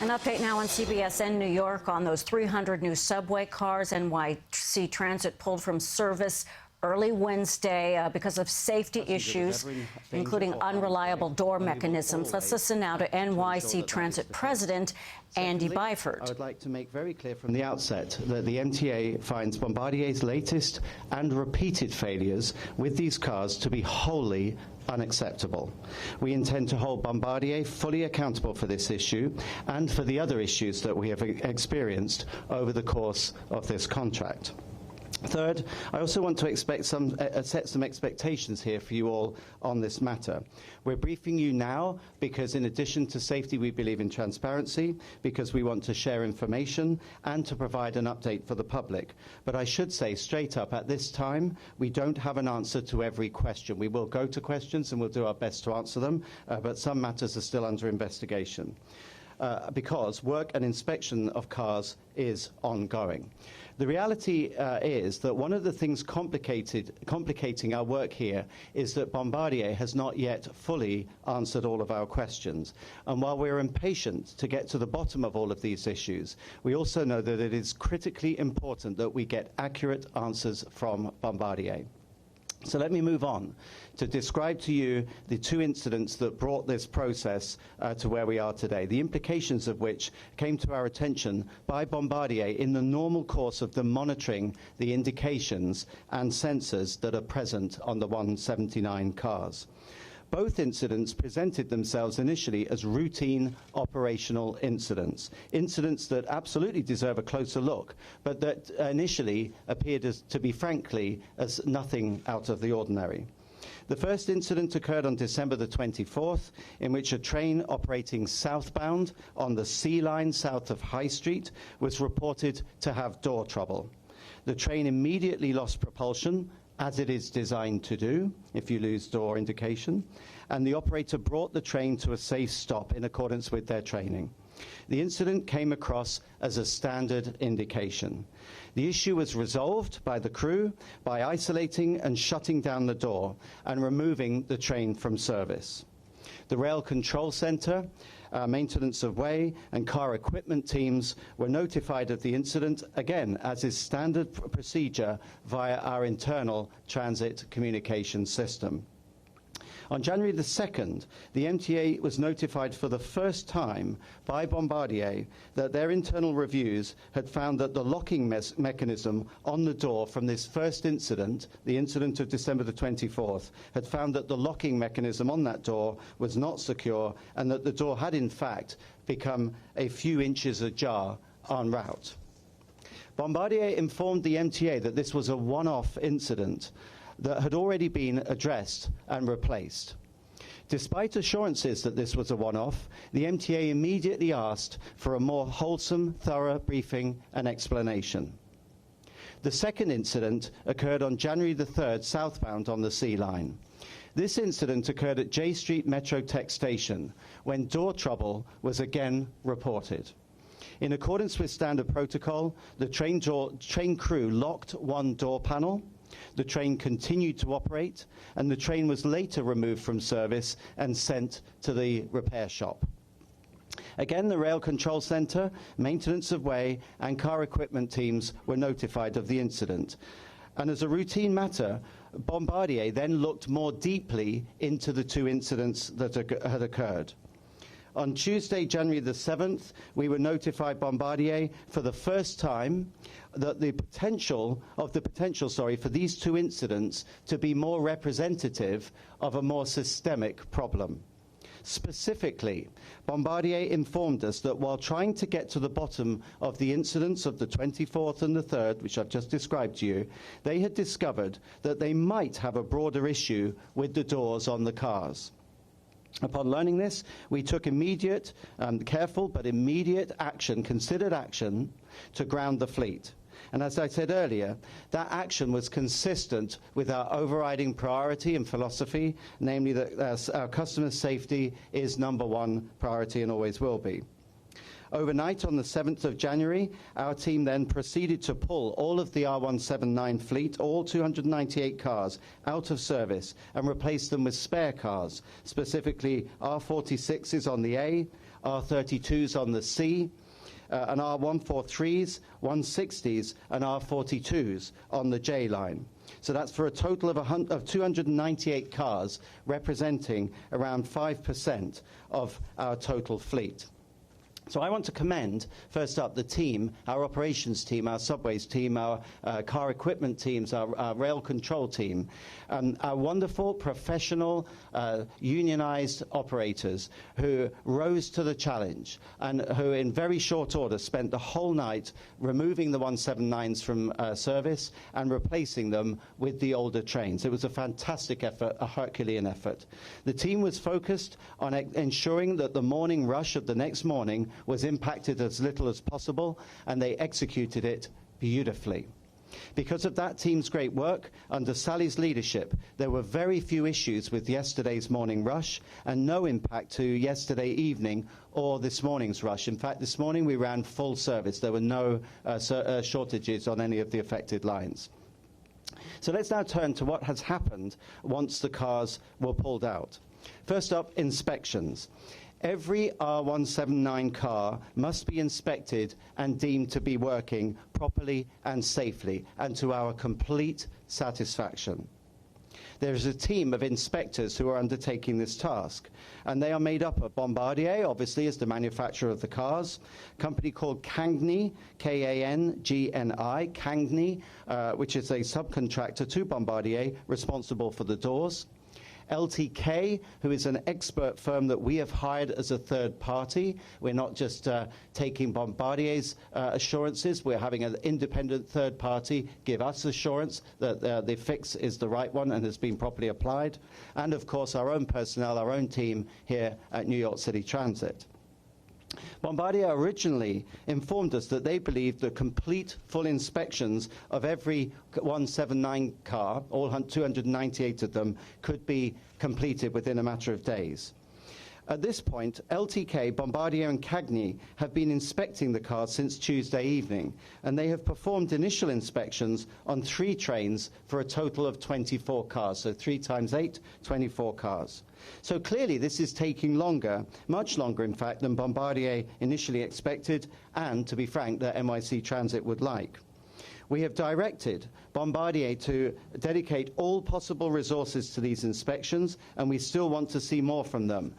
An update now on CBSN New York on those 300 new subway cars NYC Transit pulled from service early Wednesday because of safety issues, including unreliable door mechanisms. Let's listen now to NYC Transit President Andy Byford. I would like to make very clear from the outset that the MTA finds Bombardier's latest and repeated failures with these cars to be wholly unacceptable. We intend to hold Bombardier fully accountable for this issue and for the other issues that we have experienced over the course of this contract. Third, I also want to set some expectations here for you all on this matter. We're briefing you now because in addition to safety, we believe in transparency, because we want to share information and to provide an update for the public. But I should say straight up, at this time, we don't have an answer to every question. We will go to questions and we'll do our best to answer them, but some matters are still under investigation. Because work and inspection of cars is ongoing. The reality is that one of the things complicating our work here is that Bombardier has not yet fully answered all of our questions. And while we're impatient to get to the bottom of all of these issues, we also know that it is critically important that we get accurate answers from Bombardier. So let me move on to describe to you the two incidents that brought this process to where we are today, the implications of which came to our attention by Bombardier in the normal course of them monitoring the indications and sensors that are present on the 179 cars. Both incidents presented themselves initially as routine operational incidents that absolutely deserve a closer look, but that initially appeared to be, frankly, as nothing out of the ordinary. The first incident occurred on December the 24th, in which a train operating southbound on the C line south of High Street was reported to have door trouble. The train immediately lost propulsion, as it is designed to do if you lose door indication, and the operator brought the train to a safe stop in accordance with their training. The incident came across as a standard indication. The issue was resolved by the crew by isolating and shutting down the door and removing the train from service. The Rail Control Center, maintenance of way, and car equipment teams were notified of the incident, again, as is standard procedure via our internal transit communication system. On January the 2nd, the MTA was notified for the first time by Bombardier that their internal reviews had found that the locking mechanism on the door from this first incident, the incident of December the 24th, had found that the locking mechanism on that door was not secure and that the door had in fact become a few inches ajar en route. Bombardier informed the MTA that this was a one-off incident that had already been addressed and replaced. Despite assurances that this was a one-off, the MTA immediately asked for a more wholesome, thorough briefing and explanation. The second incident occurred on January the 3rd, southbound on the C line. This incident occurred at J Street Metrotech station, when door trouble was again reported. In accordance with standard protocol, the train crew locked one door panel. The train continued to operate, and the train was later removed from service and sent to the repair shop. Again, the Rail Control Center, maintenance of way, and car equipment teams were notified of the incident. And as a routine matter, Bombardier then looked more deeply into the two incidents that had occurred. On Tuesday, January the 7th, we were notified Bombardier for the first time that the potential for these two incidents to be more representative of a more systemic problem. Specifically, Bombardier informed us that while trying to get to the bottom of the incidents of the 24th and the 3rd, which I've just described to you, they had discovered that they might have a broader issue with the doors on the cars. Upon learning this, we took immediate, careful but immediate action, considered action, to ground the fleet. And as I said earlier, that action was consistent with our overriding priority and philosophy, namely that our customer safety is #1 priority and always will be. Overnight on the 7th of January, our team then proceeded to pull all of the R179 fleet, all 298 cars, out of service and replace them with spare cars, specifically R46s on the A, R32s on the C, and R143s, 160s, and R42s on the J line. So that's for a total of 298 cars, representing around 5% of our total fleet. So I want to commend, first up, the team, our operations team, our subways team, our car equipment teams, our rail control team, our wonderful, professional, unionized operators who rose to the challenge and who in very short order spent the whole night removing the 179s from service and replacing them with the older trains. It was a fantastic effort, a Herculean effort. The team was focused on ensuring that the morning rush of the next morning was impacted as little as possible, and they executed it beautifully. Because of that team's great work, under Sally's leadership, there were very few issues with yesterday's morning rush and no impact to yesterday evening or this morning's rush. In fact, this morning we ran full service. There were no shortages on any of the affected lines. So let's now turn to what has happened once the cars were pulled out. First up, inspections. Every R179 car must be inspected and deemed to be working properly and safely, and to our complete satisfaction. There is a team of inspectors who are undertaking this task, and they are made up of Bombardier, obviously, as the manufacturer of the cars, a company called Cangni, K-A-N-G-N-I, Cangni, which is a subcontractor to Bombardier, responsible for the doors. LTK, who is an expert firm that we have hired as a third party. We're not just taking Bombardier's assurances. We're having an independent third party give us assurance that the fix is the right one and has been properly applied. And, of course, our own personnel, our own team here at New York City Transit. Bombardier originally informed us that they believed that complete full inspections of every 179 car, all 298 of them, could be completed within a matter of days. At this point, LTK, Bombardier and Cangni have been inspecting the cars since Tuesday evening, and they have performed initial inspections on 3 trains for a total of 24 cars. So 3 times 8, 24 cars. So clearly this is taking longer, much longer in fact, than Bombardier initially expected, and to be frank, that NYC Transit would like. We have directed Bombardier to dedicate all possible resources to these inspections, and we still want to see more from them.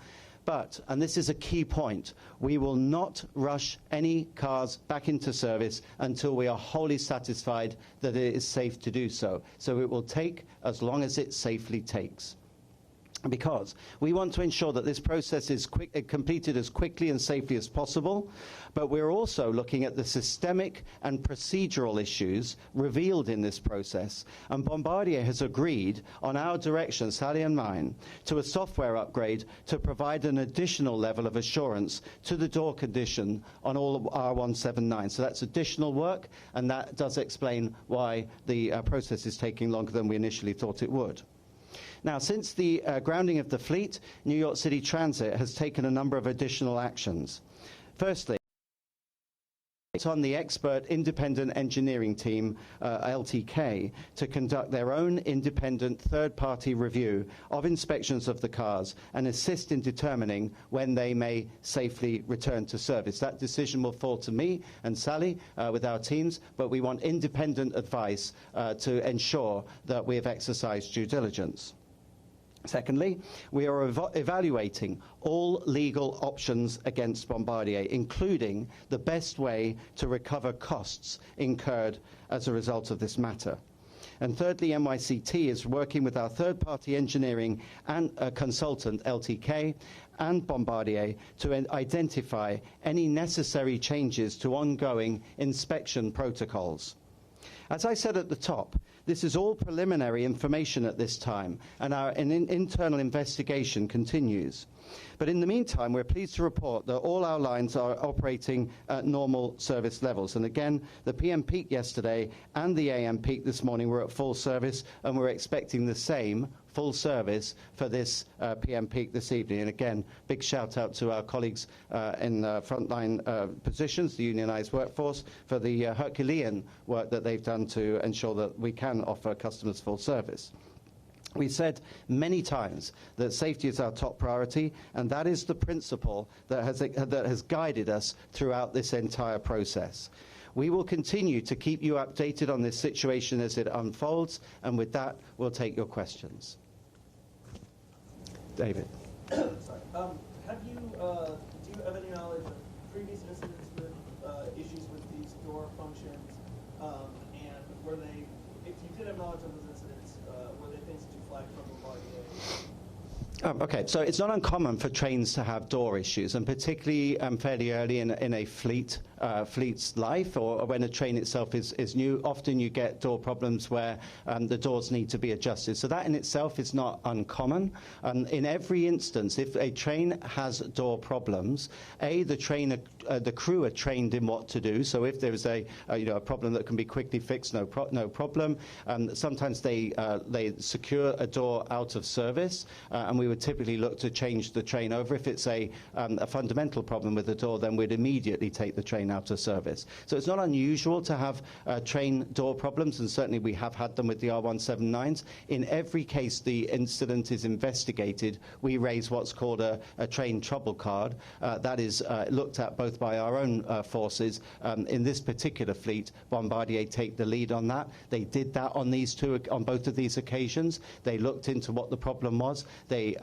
But, and this is a key point, we will not rush any cars back into service until we are wholly satisfied that it is safe to do so. So it will take as long as it safely takes. Because we want to ensure that this process is completed as quickly and safely as possible, but we're also looking at the systemic and procedural issues revealed in this process. And Bombardier has agreed, on our direction, Sally and mine, to a software upgrade to provide an additional level of assurance to the door condition on all of R179. So that's additional work, and that does explain why the process is taking longer than we initially thought it would. Now, since the grounding of the fleet, New York City Transit has taken a number of additional actions. Firstly, it's on the expert independent engineering team, LTK, to conduct their own independent third-party review of inspections of the cars and assist in determining when they may safely return to service. That decision will fall to me and Sally with our teams, but we want independent advice to ensure that we have exercised due diligence. Secondly, we are evaluating all legal options against Bombardier, including the best way to recover costs incurred as a result of this matter. And thirdly, NYCT is working with our third-party engineering and consultant, LTK, and Bombardier to identify any necessary changes to ongoing inspection protocols. As I said at the top, this is all preliminary information at this time, and our internal investigation continues. But in the meantime, we're pleased to report that all our lines are operating at normal service levels. And again, the PM peak yesterday and the AM peak this morning were at full service, and we're expecting the same full service for this PM peak this evening. And again, big shout out to our colleagues in frontline positions, the unionized workforce, for the Herculean work that they've done to ensure that we can offer customers full service. We said many times that safety is our top priority, and that is the principle that has guided us throughout this entire process. We will continue to keep you updated on this situation as it unfolds, and with that, we'll take your questions. David. Sorry. Do you have any knowledge of previous incidents with issues with these door functions? And were they, if you did have knowledge of those incidents, were they things that you flagged from Bombardier? Okay, so it's not uncommon for trains to have door issues, and particularly fairly early in a fleet's life, or when a train itself is new. Often you get door problems where the doors need to be adjusted. So that in itself is not uncommon. In every instance, if a train has door problems, the crew are trained in what to do. So if there is a problem that can be quickly fixed, no problem. Sometimes they secure a door out of service, and we would typically look to change the train over. If it's a fundamental problem with the door, then we'd immediately take the train out of service. So it's not unusual to have train door problems, and certainly we have had them with the R179s. In every case the incident is investigated, we raise what's called a train trouble card. That is looked at both by our own forces. In this particular fleet, Bombardier take the lead on that. They did that on both of these occasions. They looked into what the problem was. They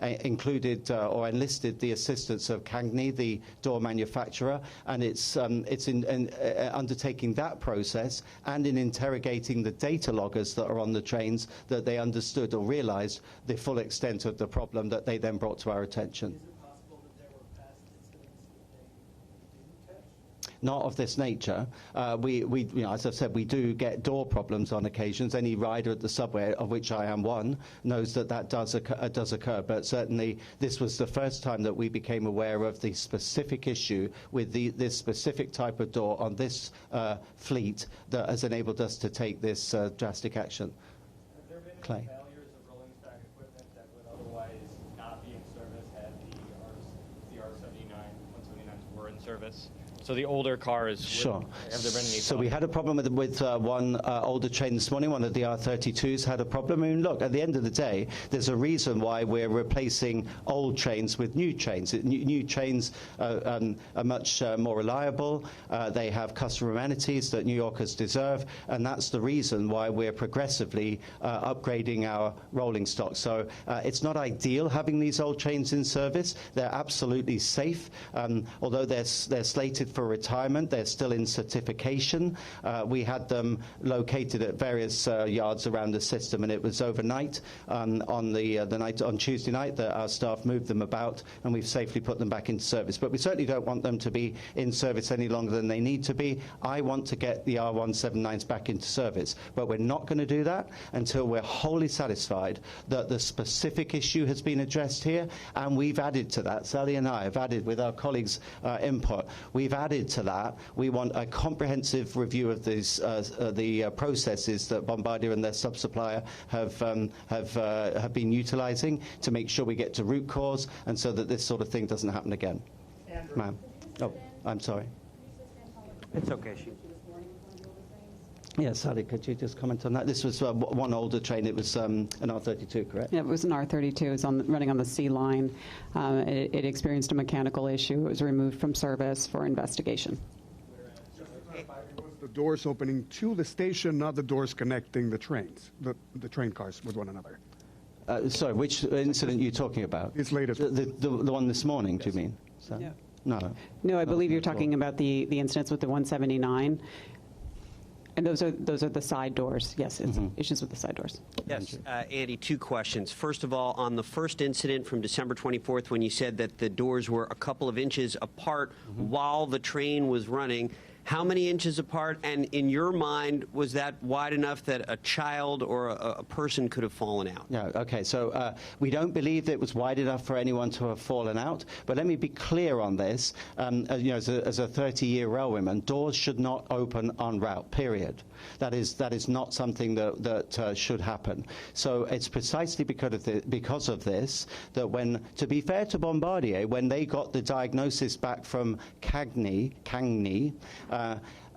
included or enlisted the assistance of Cagney, the door manufacturer, and it's in undertaking that process and in interrogating the data loggers that are on the trains that they understood or realized the full extent of the problem that they then brought to our attention. Is it possible that there were past incidents that they didn't catch? Not of this nature. As I've said, we do get door problems on occasions. Any rider at the subway, of which I am one, knows that does occur. But certainly, this was the first time that we became aware of the specific issue with this specific type of door on this fleet that has enabled us to take this drastic action. Have there been Clay. any failures of rolling stock equipment that would otherwise not be in service had the R79, 179s were in service? So the older cars, Sure. Have there been any So we had a problem with one older train this morning. One of the R32s had a problem. I mean, look, at the end of the day, there's a reason why we're replacing old trains with new trains. New trains are much more reliable. They have customer amenities that New Yorkers deserve, and that's the reason why we're progressively upgrading our rolling stock. So it's not ideal having these old trains in service. They're absolutely safe. Although they're slated for retirement, they're still in certification. We had them located at various yards around the system, and it was overnight on Tuesday night that our staff moved them about, and we've safely put them back into service. But we certainly don't want them to be in service any longer than they need to be. I want to get the R179s back into service, but we're not going to do that until we're wholly satisfied that the specific issue has been addressed here, and we've added to that. Sally and I have added, with our colleagues' input, we've added to that. We want a comprehensive review of the processes that Bombardier and their sub-supplier have been utilising to make sure we get to root cause, and so that this sort of thing doesn't happen again. Ma'am. Oh, I'm sorry. It's okay. Yes, Sally, could you just comment on that? This was one older train. It was an R32, correct? Yeah, it was an R32. It was running on the C line. It experienced a mechanical issue. It was removed from service for investigation. It was the doors opening to the station, not the doors connecting the trains, the train cars with one another. Sorry, which incident are you talking about? It's latest. The one this morning, do you mean? So, Yeah. No. No, I believe you're talking about the incidents with the 179. And those are the side doors. Yes, it's issues with the side doors. Yes, Andy, two questions. First of all, on the first incident from December 24th, when you said that the doors were a couple of inches apart while the train was running, how many inches apart? And in your mind, was that wide enough that a child or a person could have fallen out? No, okay, so we don't believe that it was wide enough for anyone to have fallen out, but let me be clear on this. As a 30-year railwayman, doors should not open en route, period. That is not something that should happen. So it's precisely because of this that when, to be fair to Bombardier, when they got the diagnosis back from Cagney,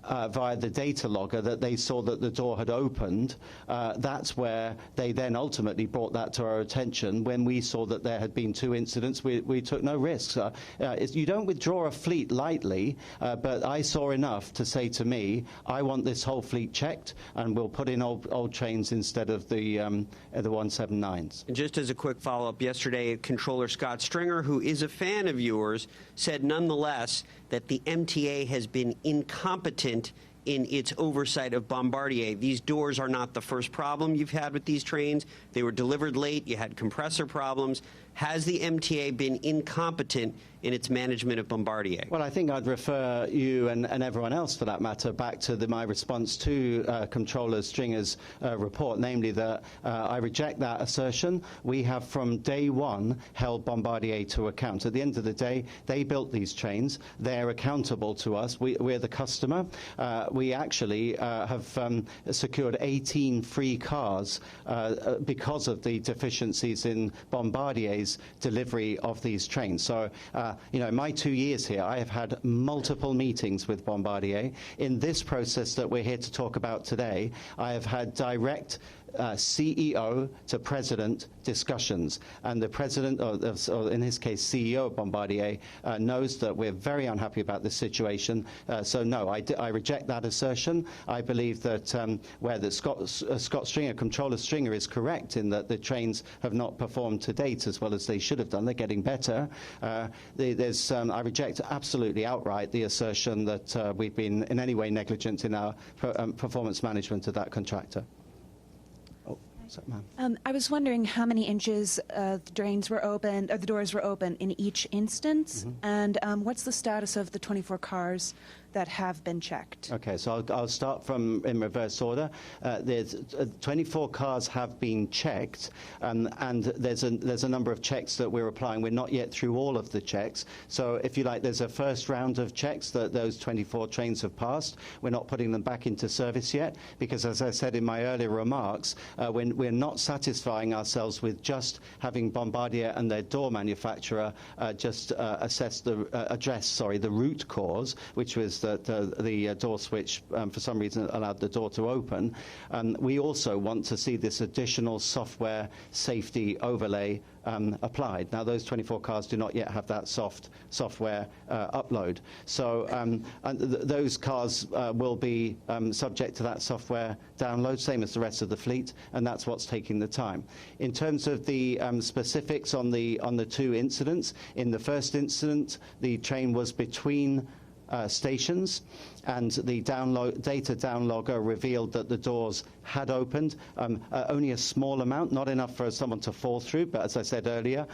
via the data logger that they saw that the door had opened. That's where they then ultimately brought that to our attention. When we saw that there had been 2 incidents, we took no risks. You don't withdraw a fleet lightly, but I saw enough to say to me, I want this whole fleet checked, and we'll put in old trains instead of the 179s. And just as a quick follow-up, yesterday, Controller Scott Stringer, who is a fan of yours, said nonetheless that the MTA has been incompetent in its oversight of Bombardier. These doors are not the first problem you've had with these trains. They were delivered late. You had compressor problems. Has the MTA been incompetent in its management of Bombardier? Well, I think I'd refer you and everyone else, for that matter, back to my response to Controller Stringer's report, namely that I reject that assertion. We have from day one held Bombardier to account. At the end of the day, they built these trains. They're accountable to us. We're the customer. We actually have secured 18 free cars because of the deficiencies in Bombardier's delivery of these trains. So, in my 2 years here, I have had multiple meetings with Bombardier. In this process that we're here to talk about today, I have had direct CEO to president discussions, and the president, or in his case CEO of Bombardier, knows that we're very unhappy about this situation. So no, I reject that assertion. I believe that where the Scott Stringer, Controller Stringer, is correct in that the trains have not performed to date as well as they should have done. They're getting better. I reject absolutely outright the assertion that we've been in any way negligent in our performance management of that contractor. I was wondering how many inches the drains were open, or the doors were open in each instance, and what's the status of the 24 cars that have been checked? Okay, so I'll start from in reverse order. There's 24 cars have been checked, and there's a number of checks that we're applying. We're not yet through all of the checks. So if you like, there's a first round of checks that those 24 trains have passed. We're not putting them back into service yet because, as I said in my earlier remarks, we're not satisfying ourselves with just having Bombardier and their door manufacturer address the root cause, which was that the door switch for some reason allowed the door to open. We also want to see this additional software safety overlay applied. Now, those 24 cars do not yet have that software upload. So those cars will be subject to that software download, same as the rest of the fleet, and that's what's taking the time. In terms of the specifics on the 2 incidents, in the first incident, the train was between stations, and the data downlogger revealed that the doors had opened, only a small amount, not enough for someone to fall through, but as I said earlier,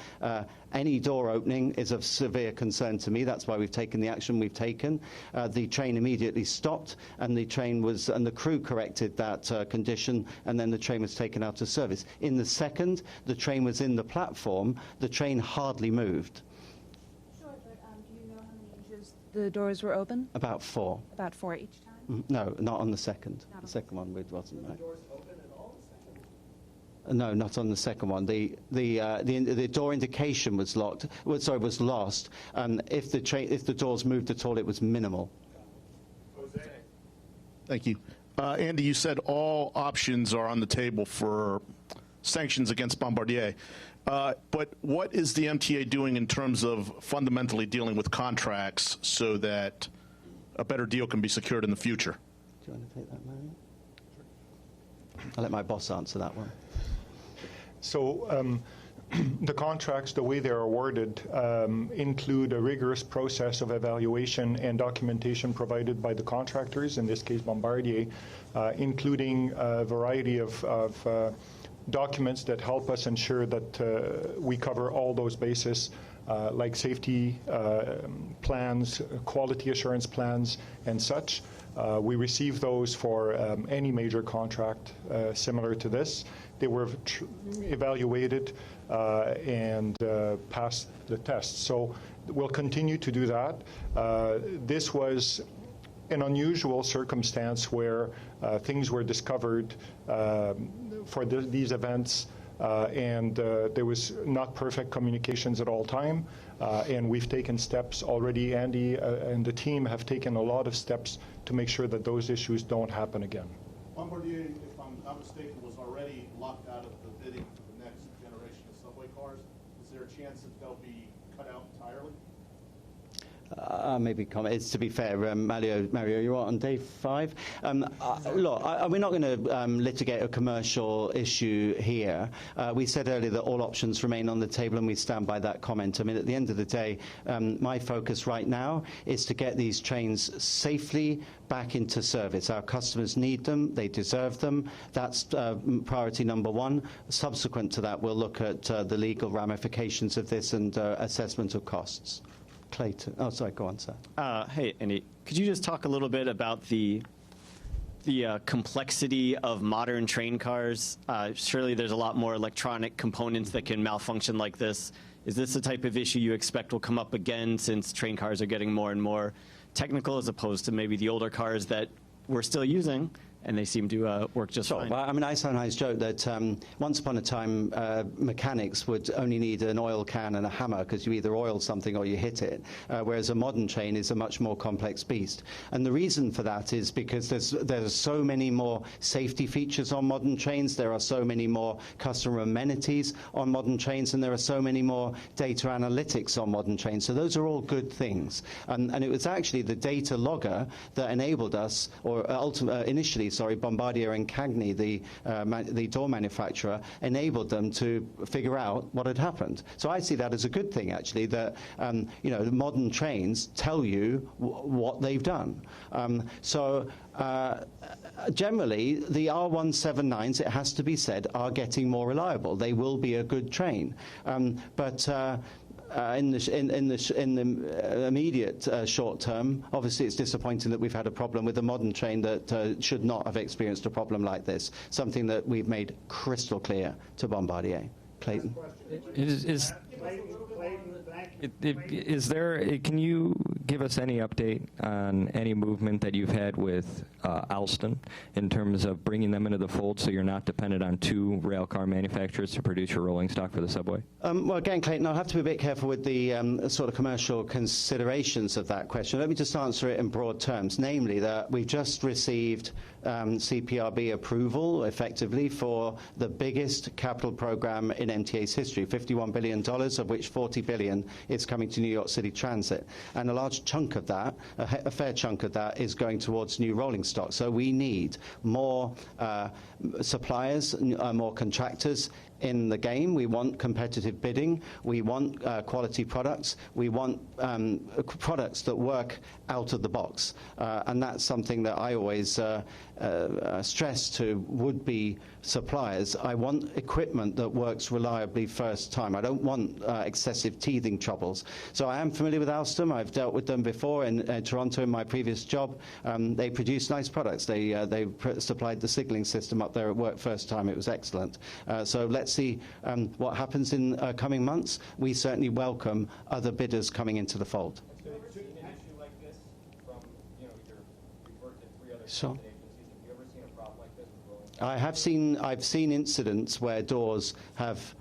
any door opening is of severe concern to me. That's why we've taken the action we've taken. The train immediately stopped, and the crew corrected that condition, and then the train was taken out of service. In the second, the train was in the platform. The train hardly moved. The doors were open? About 4. About 4 each time? No, not on the second. The second one wasn't right. No, not on the second one. The door indication was lost. If the doors moved at all, it was minimal. Jose. Thank you, Andy. You said all options are on the table for sanctions against Bombardier. But what is the MTA doing in terms of fundamentally dealing with contracts so that a better deal can be secured in the future? Do you want to take that, Marion? I'll let my boss answer that one. So the contracts, the way they're awarded, include a rigorous process of evaluation and documentation provided by the contractors, in this case Bombardier, including a variety of documents that help us ensure that we cover all those bases, like safety plans, quality assurance plans, and such. We receive those for any major contract similar to this. They were evaluated and passed the test. So we'll continue to do that. This was an unusual circumstance where things were discovered for these events, and there was not perfect communications at all time. And we've taken steps already. Andy and the team have taken a lot of steps to make sure that those issues don't happen again. Bombardier, if I'm not mistaken, was already locked out of the bidding for the next generation of subway cars. Is there a chance that they'll be cut out entirely? Maybe comment. It's, to be fair, Mario, you're on day 5. Look, we're not going to litigate a commercial issue here. We said earlier that all options remain on the table, and we stand by that comment. I mean, at the end of the day, my focus right now is to get these trains safely back into service. Our customers need them. They deserve them. That's priority number 1. Subsequent to that, we'll look at the legal ramifications of this and assessment of costs. Clayton. Oh, sorry, go on, sir. Hey, Andy, could you just talk a little bit about the complexity of modern train cars? Surely there's a lot more electronic components that can malfunction like this. Is this the type of issue you expect will come up again, since train cars are getting more and more technical, as opposed to maybe the older cars that we're still using, and they seem to work just fine? Well, I mean, I sometimes joke that once upon a time, mechanics would only need an oil can and a hammer, because you either oil something or you hit it, whereas a modern train is a much more complex beast. And the reason for that is because there's so many more safety features on modern trains, there are so many more customer amenities on modern trains, and there are so many more data analytics on modern trains. So those are all good things. And it was actually the data logger that enabled us, or initially, Bombardier and Cagney, the door manufacturer, enabled them to figure out what had happened. So I see that as a good thing, actually, that the modern trains tell you what they've done. Generally, the R179s, it has to be said, are getting more reliable. They will be a good train. In the immediate short term, obviously it's disappointing that we've had a problem with a modern train that should not have experienced a problem like this, something that we've made crystal clear to Bombardier. Clayton? Can you give us any update on any movement that you've had with Alstom in terms of bringing them into the fold, so you're not dependent on 2 rail car manufacturers to produce your rolling stock for the subway? Well, again, Clayton, I'll have to be a bit careful with the sort of commercial considerations of that question. Let me just answer it in broad terms, namely that we've just received CPRB approval, effectively, for the biggest capital program in MTA's history, $51 billion, of which $40 billion is coming to New York City Transit. And a large chunk of that, a fair chunk of that, is going towards new rolling stock. So we need more suppliers, more contractors in the game. We want competitive bidding. We want quality products. We want products that work out of the box. And that's something that I always stress to would-be suppliers. I want equipment that works reliably first time. I don't want excessive teething troubles. So I am familiar with Alstom. I've dealt with them before in Toronto in my previous job. They produce nice products. They supplied the signaling system up there at work first time. It was excellent. So let's see what happens in coming months. We certainly welcome other bidders coming into the fold. So have you seen an issue like this from, you've worked at 3 other Sure. transit agencies. Have you ever seen a problem like this with rolling stock? I've seen incidents where doors have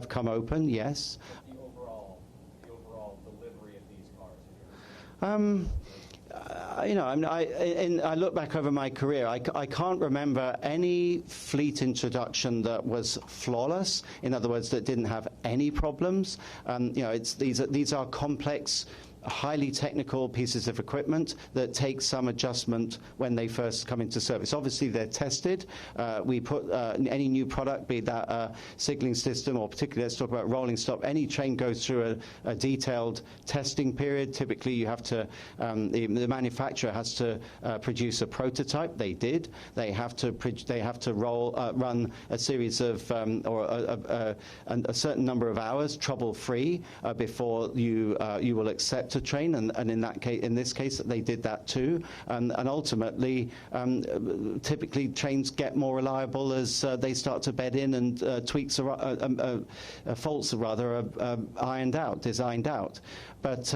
come open. Yes. The overall delivery of these cars. I look back over my career. I can't remember any fleet introduction that was flawless. In other words, that didn't have any problems. These are complex, highly technical pieces of equipment that take some adjustment when they first come into service. Obviously, they're tested. We put any new product, be that a signaling system, or particularly let's talk about rolling stock, any train goes through a detailed testing period. Typically, you have to, the manufacturer has to produce a prototype. They did. They have to run a series of, or a certain number of hours trouble-free before you will accept a train, and in this case, they did that too. And ultimately, typically trains get more reliable as they start to bed in and faults are designed out. But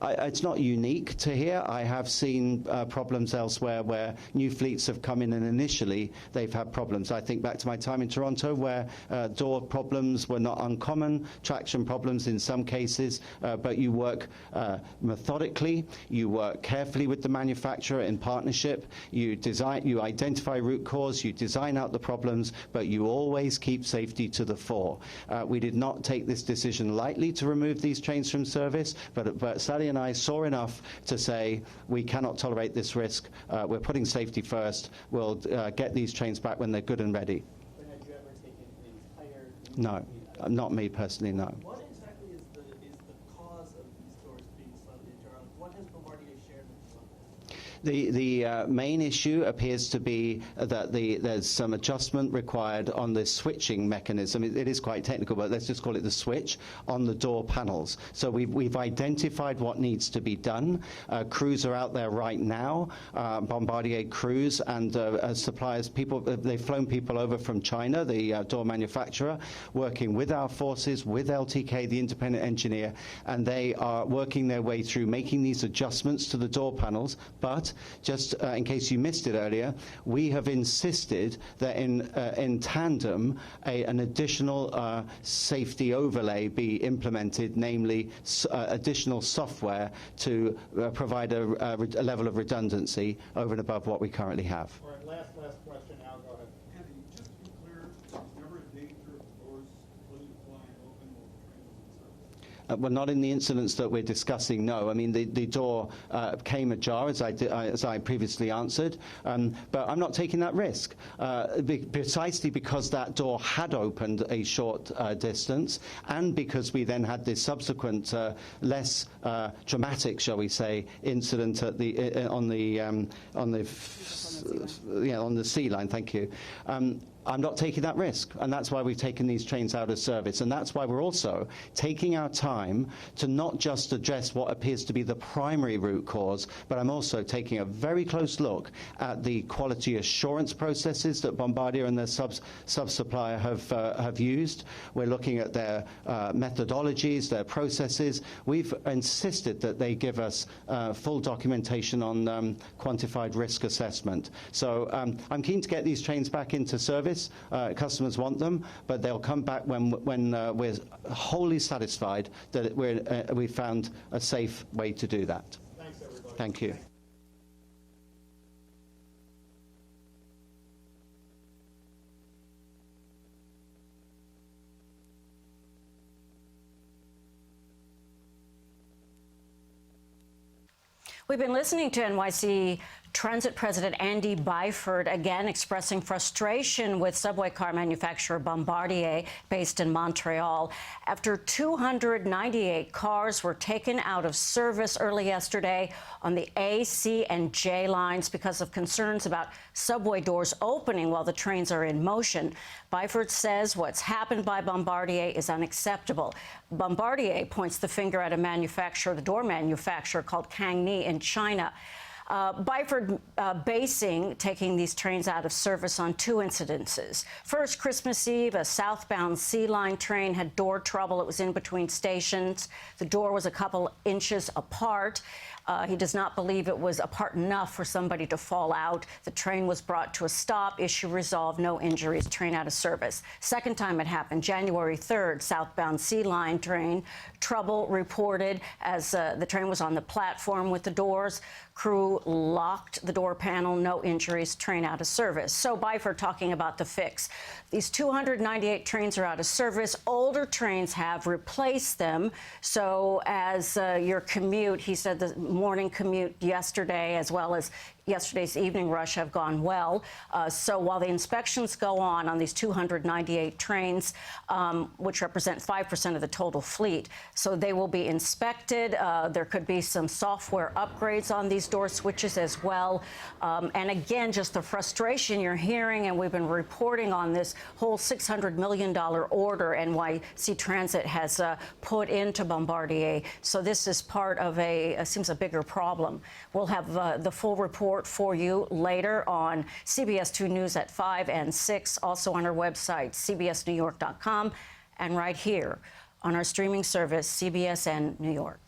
It's not unique to here. I have seen problems elsewhere where new fleets have come in and initially they've had problems. I think back to my time in Toronto where door problems were not uncommon, traction problems in some cases, but you work methodically, you work carefully with the manufacturer in partnership, you identify root cause, you design out the problems, but you always keep safety to the fore. We did not take this decision lightly to remove these trains from service, but Sally and I saw enough to say we cannot tolerate this risk. We're putting safety first. We'll get these trains back when they're good and ready. But had you ever taken a higher? No, not me personally, no. What exactly is the cause of these doors being slightly ajar? What has Bombardier shared with you on this? The main issue appears to be that there's some adjustment required on the switching mechanism. It is quite technical, but let's just call it the switch on the door panels. So we've identified what needs to be done. Crews are out there right now, Bombardier crews and suppliers. They've flown people over from China, the door manufacturer, working with our forces, with LTK, the independent engineer, and they are working their way through making these adjustments to the door panels. But just in case you missed it earlier, we have insisted that in tandem an additional safety overlay be implemented, namely additional software to provide a level of redundancy over and above what we currently have. All right, last question. Al, go ahead. Andy, just to be clear, there's never a danger of the doors completely flying open while the train was in service? Well, not in the incidents that we're discussing, no. I mean, the door came ajar, as I previously answered, but I'm not taking that risk, precisely because that door had opened a short distance, and because we then had this subsequent, less dramatic, shall we say, incident at on the sea line. Thank you. I'm not taking that risk, and that's why we've taken these trains out of service, and that's why we're also taking our time to not just address what appears to be the primary root cause, but I'm also taking a very close look at the quality assurance processes that Bombardier and their sub-supplier have used. We're looking at their methodologies, their processes. We've insisted that they give us full documentation on quantified risk assessment. So I'm keen to get these trains back into service. Customers want them, but they'll come back when we're wholly satisfied that we found a safe way to do that. Thanks, everybody. Thank you. We've been listening to NYC Transit President Andy Byford again expressing frustration with subway car manufacturer Bombardier, based in Montreal, after 298 cars were taken out of service early yesterday on the A, C, and J lines because of concerns about subway doors opening while the trains are in motion. Byford says what's happened by Bombardier is unacceptable. Bombardier points the finger at a manufacturer, the door manufacturer called Kangni in China. Byford basing taking these trains out of service on two incidences. First, Christmas Eve, a southbound C line train had door trouble. It was in between stations. The door was a couple inches apart. He does not believe it was apart enough for somebody to fall out. The train was brought to a stop. Issue resolved. No injuries. Train out of service. Second time it happened, January 3rd, southbound C line train. Trouble reported as the train was on the platform with the doors. Crew locked the door panel. No injuries. Train out of service. So Byford talking about the fix. These 298 trains are out of service. Older trains have replaced them. So as your commute, he said the morning commute yesterday as well as yesterday's evening rush have gone well. So while the inspections go on these 298 trains, which represent 5% of the total fleet, so they will be inspected. There could be some software upgrades on these door switches as well. And again, just the frustration you're hearing, and we've been reporting on this whole $600 million order NYC Transit has put into Bombardier. So this is part of seems a bigger problem. We'll have the full report for you later on CBS 2 News at 5 and 6, also on our website, cbsnewyork.com, and right here on our streaming service, CBSN New York.